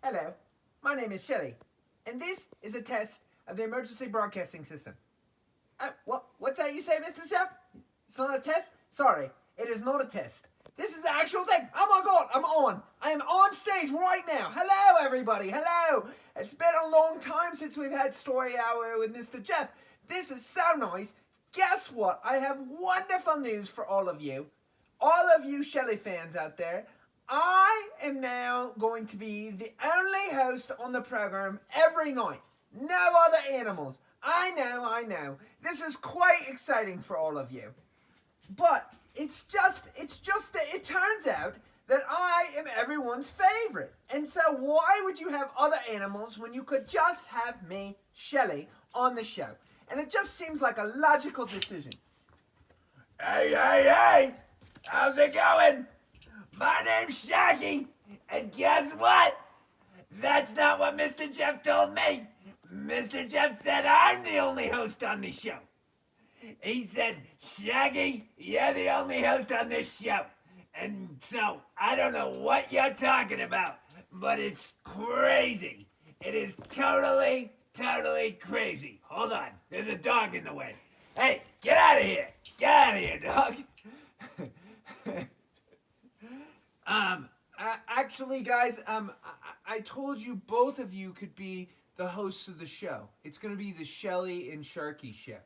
Hello, my name is Shelly, and this is a test of the emergency broadcasting system. What's that you say, Mr. Chef? It's not a test? Sorry, it is not a test. This is the actual thing. Oh my God, I'm on. I am on stage right now. Hello, everybody. Hello. It's been a long time since we've had Story Hour with Mr. Jeff. This is so nice. Guess what? I have wonderful news for all of you. All of you Shelly fans out there. I am now going to be the only host on the program every night. No other animals. I know. This is quite exciting for all of you. But it's just that it turns out that I am everyone's favorite. And so why would you have other animals when you could just have me, Shelly, on the show? And it just seems like a logical decision. Hey! How's it going? My name's Sharky, and guess what? That's not what Mr. Jeff told me. Mr. Jeff said I'm the only host on the show. He said, Shaggy, you're the only host on this show. And so, I don't know what you're talking about, but it's crazy. It is totally crazy. Hold on, there's a dog in the way. Hey, get out of here. Get out of here, dog. Actually, guys, I told you both of you could be the hosts of the show. It's going to be the Shelly and Sharkey show.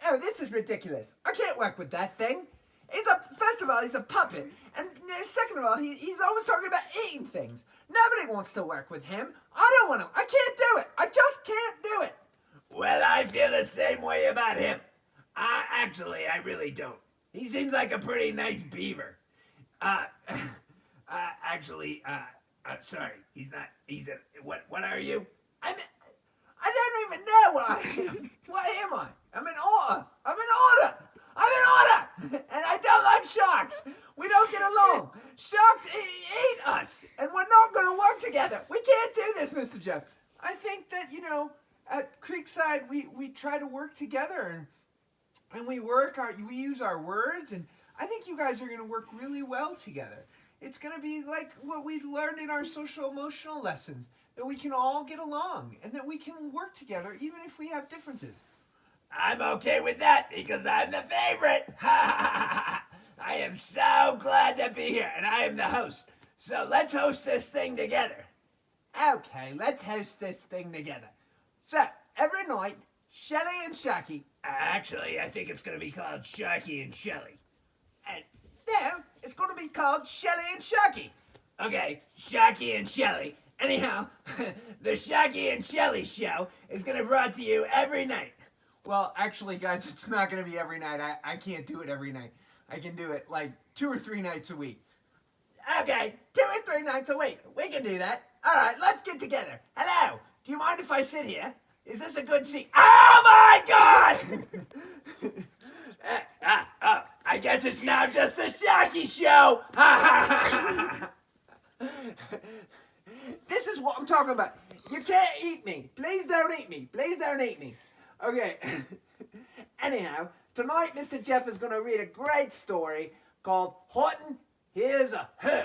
Oh, this is ridiculous. I can't work with that thing. First of all, he's a puppet. And second of all, he's always talking about eating things. Nobody wants to work with him. I don't want to. I can't do it. I just can't do it. Well, I feel the same way about him. Actually, I really don't. He seems like a pretty nice beaver. Sorry, he's not, what are you? I don't even know what I am. What am I? I'm an otter. And I don't like sharks. We don't get along. Sharks eat us. And we're not going to work together. We can't do this, Mr. Jeff. I think that, at Creekside, we try to work together. And we use our words. And I think you guys are going to work really well together. It's going to be like what we learned in our social emotional lessons. That we can all get along. And that we can work together even if we have differences. I'm okay with that because I'm the favorite. I am so glad to be here, and I am the host. So let's host this thing together. Okay, let's host this thing together. So, every night, Shelly and Sharky... Actually, I think it's going to be called Sharky and Shelly. No, it's going to be called Shelly and Sharky. Okay, Sharky and Shelly. Anyhow, the Sharky and Shelly show is going to be brought to you every night. Well, actually, guys, it's not going to be every night. I can't do it every night. I can do it like 2 or 3 nights a week. Okay, 2 or 3 nights a week. We can do that. All right, let's get together. Hello, do you mind if I sit here? Is this a good seat? Oh, my God! I guess it's now just the Sharky show. This is what I'm talking about. You can't eat me. Please don't eat me. Please don't eat me. Okay, anyhow, tonight Mr. Jeff is going to read a great story called Horton Here's a Who.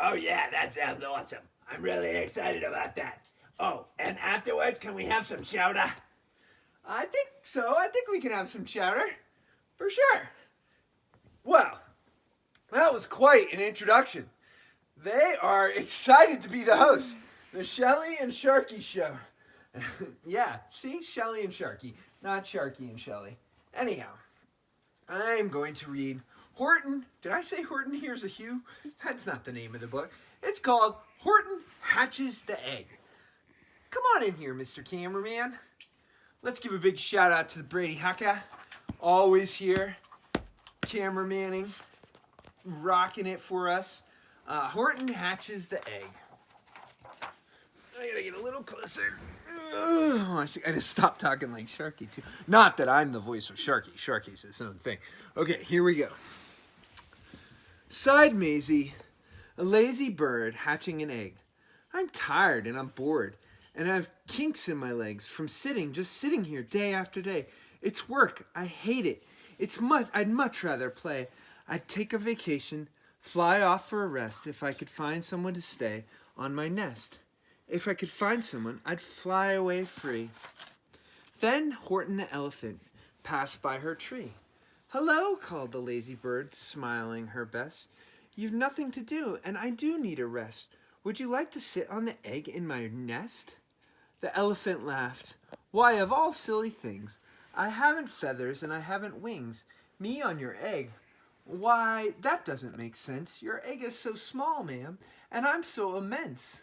Oh yeah, that sounds awesome. I'm really excited about that. Oh, and afterwards, can we have some chowder? I think so. I think we can have some chowder. For sure. Well, that was quite an introduction. They are excited to be the host. The Shelly and Sharky show. Yeah, see? Shelly and Sharky, not Sharky and Shelly. Anyhow, I'm going to read Horton. Did I say Horton Here's a Who? That's not the name of the book. It's called Horton Hatches the Egg. Come on in here, Mr. Cameraman. Let's give a big shout out to the Brady Haka. Always here, cameramanning, rocking it for us. Horton Hatches the Egg. I gotta get a little closer. I just stopped talking like Sharky too. Not that I'm the voice of Sharky. Sharky's his own thing. Okay, here we go. Sighed Maisie, a lazy bird hatching an egg. I'm tired and I'm bored, and I have kinks in my legs from just sitting here day after day. It's work. I hate it. I'd much rather play. I'd take a vacation, fly off for a rest if I could find someone to stay. on my nest. If I could find someone, I'd fly away free. Then Horton the elephant passed by her tree. Hello, called the lazy bird, smiling her best. You've nothing to do, and I do need a rest. Would you like to sit on the egg in my nest? The elephant laughed. Why, of all silly things, I haven't feathers and I haven't wings. Me on your egg? Why, that doesn't make sense. Your egg is so small, ma'am, and I'm so immense.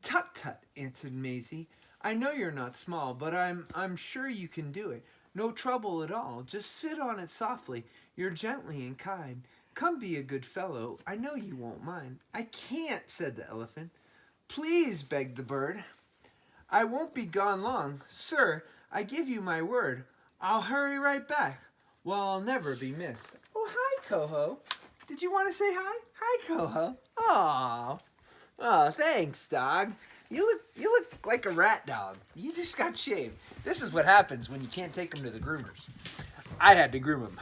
Tut tut, answered Maisie. I know you're not small, but I'm sure you can do it. No trouble at all. Just sit on it softly. You're gently and kind. Come be a good fellow. I know you won't mind. I can't, said the elephant. Please, begged the bird. I won't be gone long. Sir, I give you my word. I'll hurry right back. Well, I'll never be missed. Oh, hi, Coho. Did you want to say hi? Hi, Coho. Aw. Oh, thanks, dog. You look like a rat dog. You just got shaved. This is what happens when you can't take him to the groomers. I had to groom him.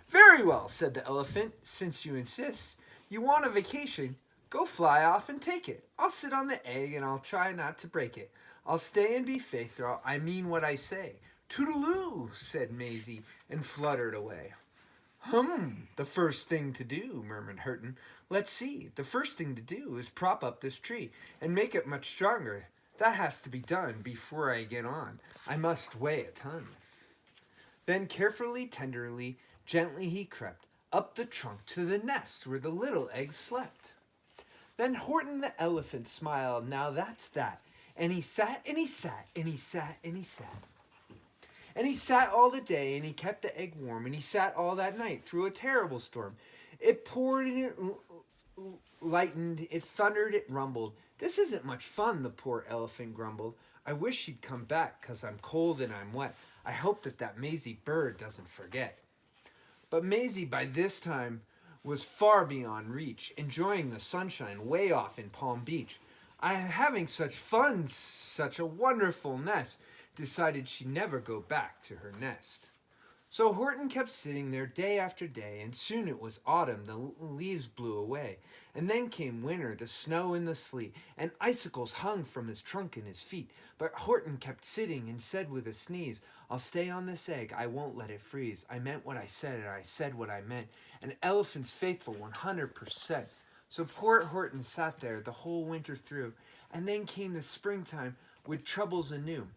Very well, said the elephant. Since you insist, you want a vacation, go fly off and take it. I'll sit on the egg and I'll try not to break it. I'll stay and be faithful. I mean what I say. Toodaloo, said Maisie, and fluttered away. The first thing to do, murmured Horton. Let's see, the first thing to do is prop up this tree and make it much stronger. That has to be done before I get on. I must weigh a ton. Then carefully, tenderly, gently he crept up the trunk to the nest where the little eggs slept. Then Horton the elephant smiled, now that's that. And he sat and he sat and he sat and he sat. And he sat all the day, and he kept the egg warm, and he sat all that night through a terrible storm. It poured and it lightened, it thundered, it rumbled. This isn't much fun, the poor elephant grumbled. I wish she'd come back, 'cause I'm cold and I'm wet. I hope that Maisie bird doesn't forget. But Maisie by this time was far beyond reach, enjoying the sunshine way off in Palm Beach. I am having such fun, such a wonderful nest. Decided she'd never go back to her nest. So Horton kept sitting there day after day, and soon it was autumn, the leaves blew away. And then came winter, the snow and the sleet, and icicles hung from his trunk and his feet. But Horton kept sitting and said with a sneeze, I'll stay on this egg, I won't let it freeze. I meant what I said, and I said what I meant. An elephant's faithful 100%. So poor Horton sat there the whole winter through, and then came the springtime with troubles anew.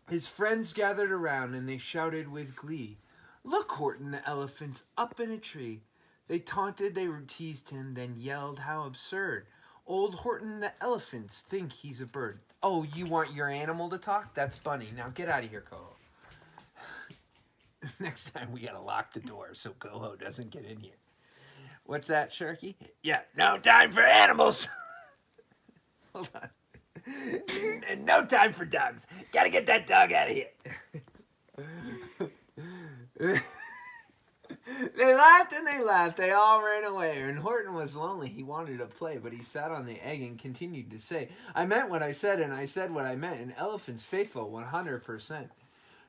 His friends gathered around and they shouted with glee, Look, Horton the elephant's up in a tree. They taunted, they teased him, then yelled, how absurd. Old Horton the elephants think he's a bird. Oh, you want your animal to talk? That's Bunny. Now get out of here, Coho. Next time we gotta lock the door so Coho doesn't get in here. What's that, Sharky? Yeah, no time for animals. Hold on. And no time for dogs. Gotta get that dog out of here. They laughed and they laughed. They all ran away. And Horton was lonely. He wanted to play, but he sat on the egg and continued to say, I meant what I said and I said what I meant. An elephant's faithful 100%.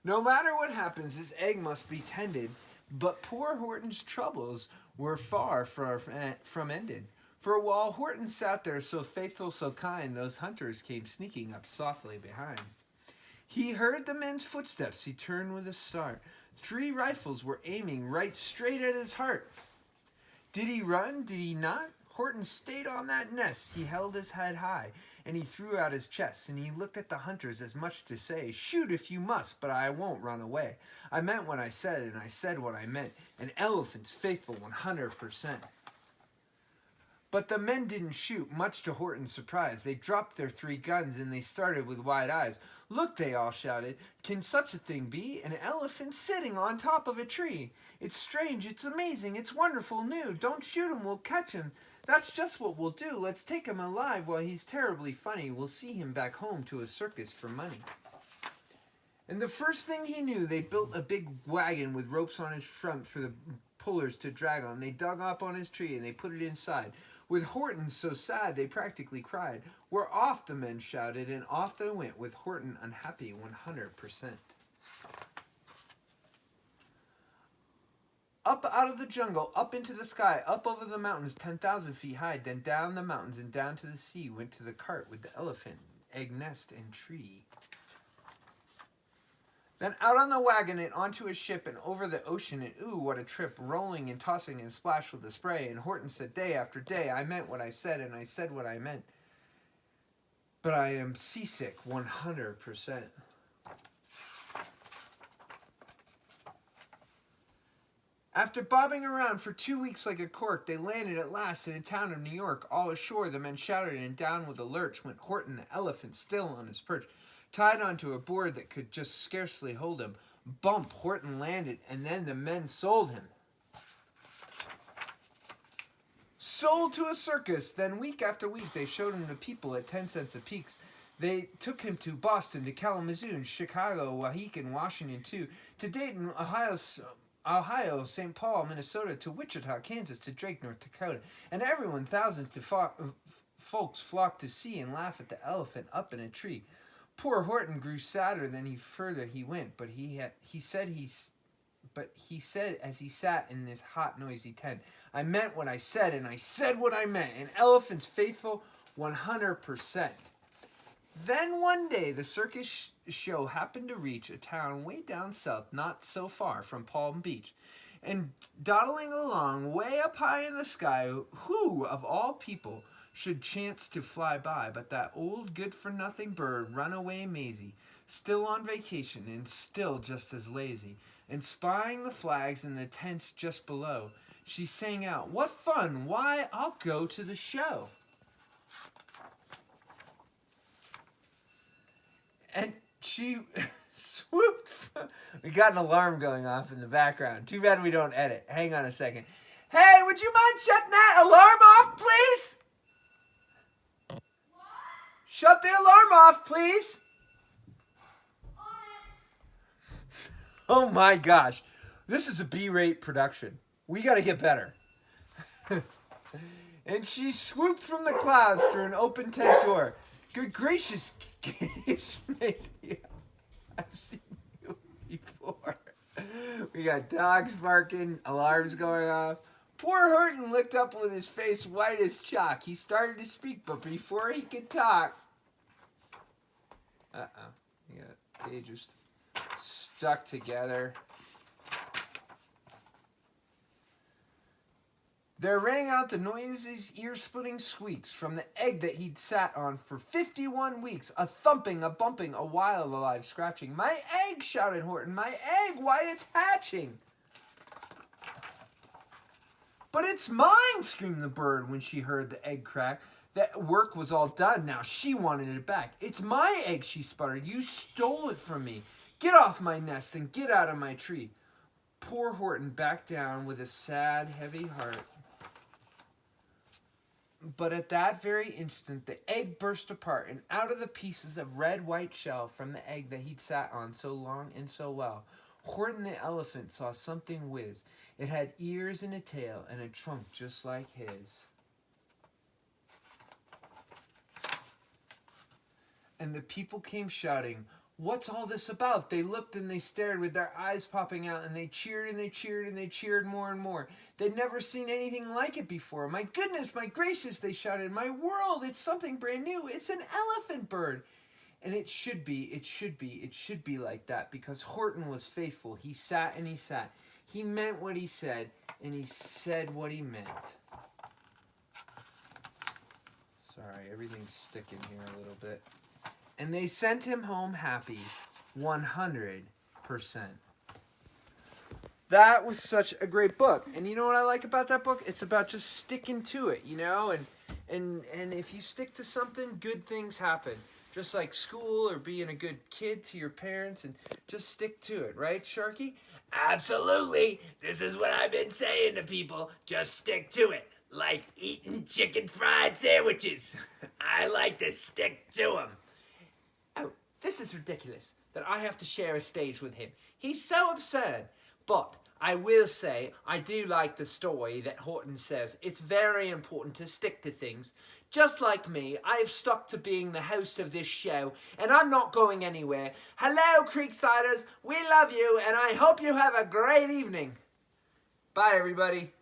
No matter what happens, this egg must be tended. But poor Horton's troubles were far from ended. For while Horton sat there so faithful, so kind, those hunters came sneaking up softly behind. He heard the men's footsteps. He turned with a start. 3 rifles were aiming right straight at his heart. Did he run? Did he not? Horton stayed on that nest. He held his head high, and he threw out his chest, and he looked at the hunters as much to say, Shoot if you must, but I won't run away. I meant what I said, and I said what I meant. An elephant's faithful 100%. But the men didn't shoot, much to Horton's surprise. They dropped their 3 guns, and they started with wide eyes. Look, they all shouted, can such a thing be? An elephant sitting on top of a tree. It's strange, it's amazing, it's wonderful, new. Don't shoot him, we'll catch him. That's just what we'll do. Let's take him alive while he's terribly funny. We'll see him back home to a circus for money. And the first thing he knew, they built a big wagon with ropes on his front for the pullers to drag on. They dug up on his tree and they put it inside. With Horton so sad they practically cried. We're off, the men shouted, and off they went with Horton unhappy 100%. Up out of the jungle, up into the sky, up over the mountains 10,000 feet high, then down the mountains and down to the sea went to the cart with the elephant, egg nest, and tree. Then out on the wagon and onto a ship and over the ocean, and ooh, what a trip, rolling and tossing and splashed with the spray. And Horton said day after day, I meant what I said and I said what I meant. But I am seasick 100%. After bobbing around for 2 weeks like a cork, they landed at last in a town of New York. All ashore, the men shouted, and down with a lurch went Horton the elephant, still on his perch, tied onto a board that could just scarcely hold him. Bump, Horton landed, and then the men sold him. Sold to a circus. Then week after week they showed him to people at 10 cents a piece. They took him to Boston, to Kalamazoo, Chicago, Waukegan, Washington too, to Dayton, Ohio, St. Paul, Minnesota, to Wichita, Kansas, to Drake, North Dakota, and everyone, thousands folks flocked to see and laugh at the elephant up in a tree. Poor Horton grew sadder than he went, but he said as he sat in this hot, noisy tent, I meant what I said, and I said what I meant. An elephant's faithful 100%. Then one day, the circus show happened to reach a town way down south, not so far from Palm Beach. And dawdling along way up high in the sky, who, of all people, should chance to fly by but that old good-for-nothing bird, Runaway Maisie, still on vacation and still just as lazy. And spying the flags in the tents just below, she sang out, "What fun! Why, I'll go to the show." And she swooped. We got an alarm going off in the background. Too bad we don't edit. Hang on a second. Hey, would you mind shutting that alarm off, please? What? Shut the alarm off, please. Oh my gosh. This is a B-rate production. We got to get better. And she swooped from the clouds through an open tent door. Good gracious, Macy, I've seen you before. We got dogs barking, alarms going off. Poor Horton looked up with his face white as chalk. He started to speak, but before he could talk... You got pages stuck together. There rang out the noises, ear-splitting squeaks from the egg that he'd sat on for 51 weeks. A thumping, a bumping, a wild alive scratching. "My egg!" shouted Horton. "My egg! Why, it's hatching!" "But it's mine!" screamed the bird when she heard the egg crack. That work was all done. Now she wanted it back. "It's my egg," she sputtered. "You stole it from me. Get off my nest and get out of my tree." Poor Horton backed down with a sad, heavy heart. But at that very instant, the egg burst apart, and out of the pieces of red-white shell from the egg that he'd sat on so long and so well, Horton the elephant saw something whiz. It had ears and a tail and a trunk just like his. And the people came shouting, "What's all this about?" They looked and they stared with their eyes popping out, and they cheered and they cheered and they cheered more and more. They'd never seen anything like it before. "My goodness, my gracious," they shouted. "My world, it's something brand new. It's an elephant bird." And it should be like that, because Horton was faithful. He sat and he sat. He meant what he said, and he said what he meant. Sorry, everything's sticking here a little bit. And they sent him home happy, 100%. That was such a great book. And you know what I like about that book? It's about just sticking to it, you know? And if you stick to something, good things happen. Just like school or being a good kid to your parents, and just stick to it, right, Sharky? Absolutely. This is what I've been saying to people. Just stick to it. Like eating chicken fried sandwiches. I like to stick to them. Oh, this is ridiculous that I have to share a stage with him. He's so absurd. But I will say, I do like the story that Horton says. It's very important to stick to things. Just like me, I've stuck to being the host of this show, and I'm not going anywhere. Hello, Creeksiders. We love you, and I hope you have a great evening. Bye, everybody.